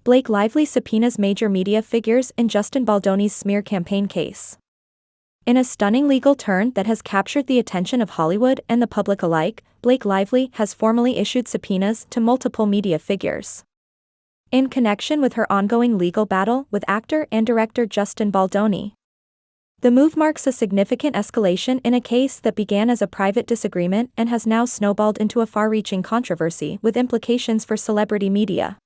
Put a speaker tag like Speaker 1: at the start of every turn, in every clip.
Speaker 1: Blake Lively subpoenas major media figures in Justin Baldoni's smear campaign case. In a stunning legal turn that has captured the attention of Hollywood and the public alike, Blake Lively has formally issued subpoenas to multiple media figures. In connection with her ongoing legal battle with actor and director Justin Baldoni. The move marks a significant escalation in a case that began as a private disagreement and has now snowballed into a far-reaching controversy with implications for celebrity media.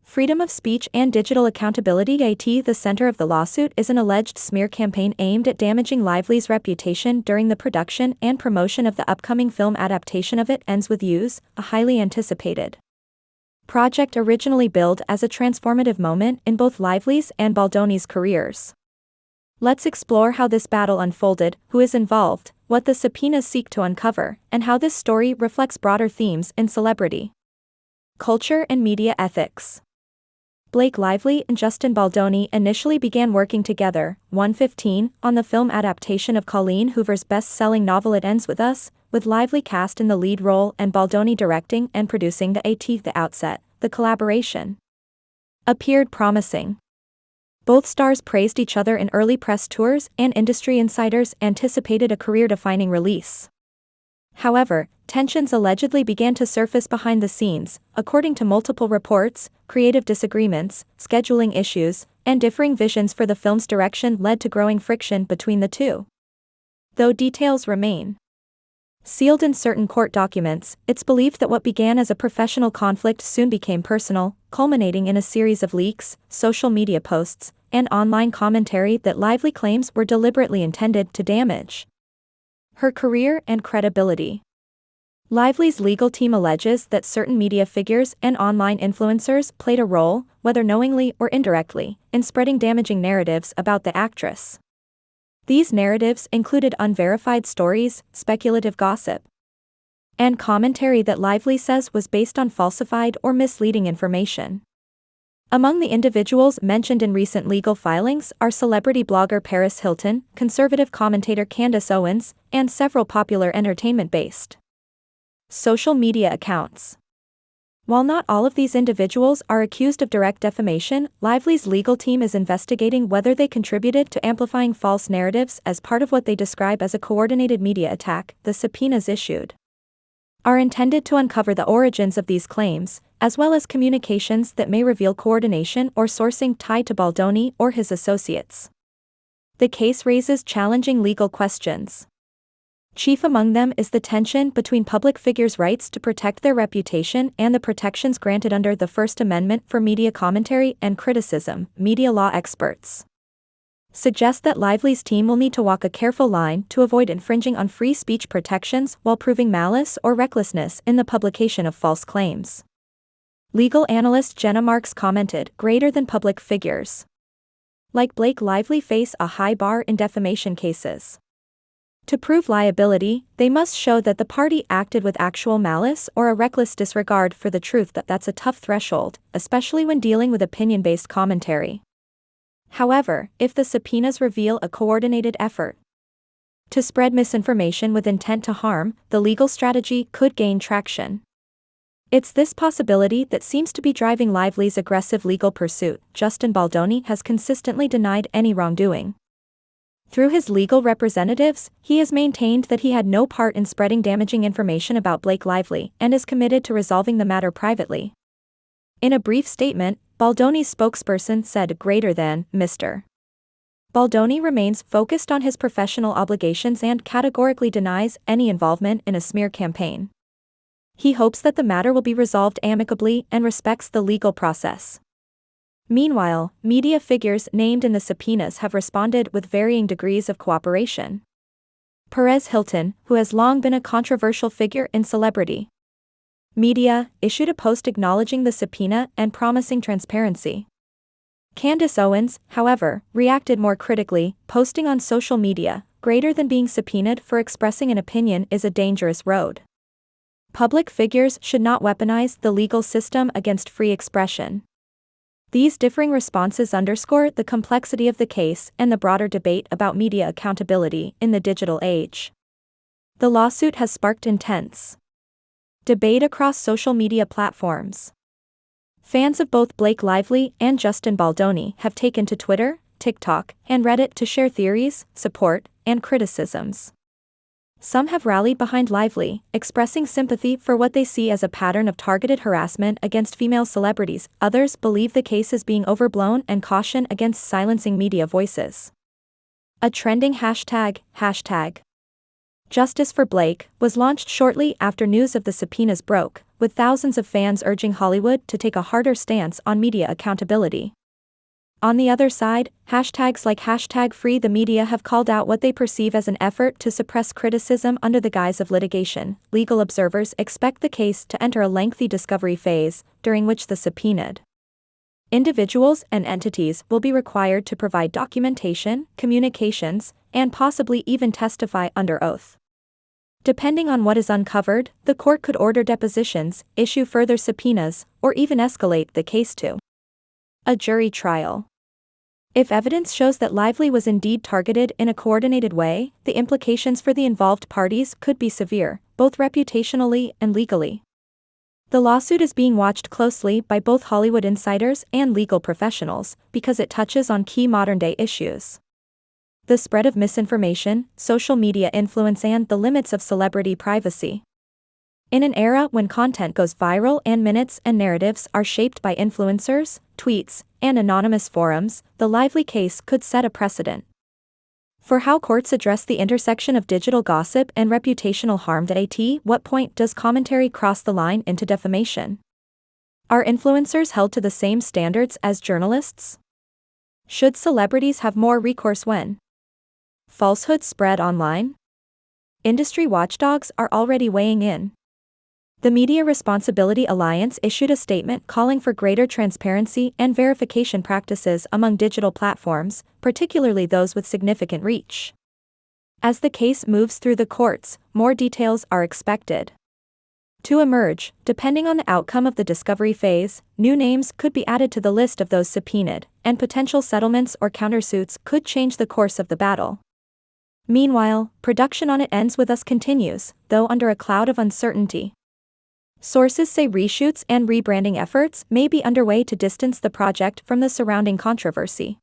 Speaker 1: Freedom of speech and digital accountability. The center of the lawsuit is an alleged smear campaign aimed at damaging Lively's reputation during the production and promotion of the upcoming film adaptation of It Ends With You's, a highly anticipated project originally billed as a transformative moment in both Lively's and Baldoni's careers. Let's explore how this battle unfolded, who is involved, what the subpoenas seek to uncover, and how this story reflects broader themes in celebrity culture and media ethics. Blake Lively and Justin Baldoni initially began working together, 1/15, on the film adaptation of Colleen Hoover's best-selling novel It Ends With Us, with Lively cast in the lead role and Baldoni directing and producing the outset. The collaboration appeared promising. Both stars praised each other in early press tours, and industry insiders anticipated a career-defining release. However, tensions allegedly began to surface behind the scenes. According to multiple reports, creative disagreements, scheduling issues, and differing visions for the film's direction led to growing friction between the two. Though details remain sealed in certain court documents, it's believed that what began as a professional conflict soon became personal, culminating in a series of leaks, social media posts, and online commentary that Lively claims were deliberately intended to damage her career and credibility. Lively's legal team alleges that certain media figures and online influencers played a role, whether knowingly or indirectly, in spreading damaging narratives about the actress. These narratives included unverified stories, speculative gossip, and commentary that Lively says was based on falsified or misleading information. Among the individuals mentioned in recent legal filings are celebrity blogger Paris Hilton, conservative commentator Candace Owens, and several popular entertainment-based social media accounts. While not all of these individuals are accused of direct defamation, Lively's legal team is investigating whether they contributed to amplifying false narratives as part of what they describe as a coordinated media attack. The subpoenas issued are intended to uncover the origins of these claims, as well as communications that may reveal coordination or sourcing tied to Baldoni or his associates. The case raises challenging legal questions. Chief among them is the tension between public figures' rights to protect their reputation and the protections granted under the First Amendment for media commentary and criticism. Media law experts suggest that Lively's team will need to walk a careful line to avoid infringing on free speech protections while proving malice or recklessness in the publication of false claims. Legal analyst Jenna Marks commented, "Greater than public figures like Blake Lively face a high bar in defamation cases. To prove liability, they must show that the party acted with actual malice or a reckless disregard for the truth. That's a tough threshold, especially when dealing with opinion-based commentary. However, if the subpoenas reveal a coordinated effort to spread misinformation with intent to harm, the legal strategy could gain traction. It's this possibility that seems to be driving Lively's aggressive legal pursuit. Justin Baldoni has consistently denied any wrongdoing. Through his legal representatives, he has maintained that he had no part in spreading damaging information about Blake Lively and is committed to resolving the matter privately. In a brief statement, Baldoni's spokesperson said, "Greater than, Mr. Baldoni remains focused on his professional obligations and categorically denies any involvement in a smear campaign. He hopes that the matter will be resolved amicably and respects the legal process." Meanwhile, media figures named in the subpoenas have responded with varying degrees of cooperation. Paris Hilton, who has long been a controversial figure in celebrity media, issued a post acknowledging the subpoena and promising transparency. Candace Owens, however, reacted more critically, posting on social media, "Greater than being subpoenaed for expressing an opinion is a dangerous road. Public figures should not weaponize the legal system against free expression." These differing responses underscore the complexity of the case and the broader debate about media accountability in the digital age. The lawsuit has sparked intense debate across social media platforms. Fans of both Blake Lively and Justin Baldoni have taken to Twitter, TikTok, and Reddit to share theories, support, and criticisms. Some have rallied behind Lively, expressing sympathy for what they see as a pattern of targeted harassment against female celebrities. Others believe the case is being overblown and caution against silencing media voices. A trending hashtag Justice for Blake was launched shortly after news of the subpoenas broke, with thousands of fans urging Hollywood to take a harder stance on media accountability. On the other side, hashtags like #FreeTheMedia have called out what they perceive as an effort to suppress criticism under the guise of litigation. Legal observers expect the case to enter a lengthy discovery phase, during which the subpoenaed individuals and entities will be required to provide documentation, communications, and possibly even testify under oath. Depending on what is uncovered, the court could order depositions, issue further subpoenas, or even escalate the case to a jury trial. If evidence shows that Lively was indeed targeted in a coordinated way, the implications for the involved parties could be severe, both reputationally and legally. The lawsuit is being watched closely by both Hollywood insiders and legal professionals because it touches on key modern-day issues: the spread of misinformation, social media influence, and the limits of celebrity privacy. In an era when content goes viral and minutes and narratives are shaped by influencers, tweets, and anonymous forums, the Lively case could set a precedent for how courts address the intersection of digital gossip and reputational harm. At what point does commentary cross the line into defamation? Are influencers held to the same standards as journalists? Should celebrities have more recourse when falsehoods spread online? Industry watchdogs are already weighing in. The Media Responsibility Alliance issued a statement calling for greater transparency and verification practices among digital platforms, particularly those with significant reach. As the case moves through the courts, more details are expected to emerge. Depending on the outcome of the discovery phase, new names could be added to the list of those subpoenaed, and potential settlements or countersuits could change the course of the battle. Meanwhile, production on It Ends With Us continues, though under a cloud of uncertainty. Sources say reshoots and rebranding efforts may be underway to distance the project from the surrounding controversy.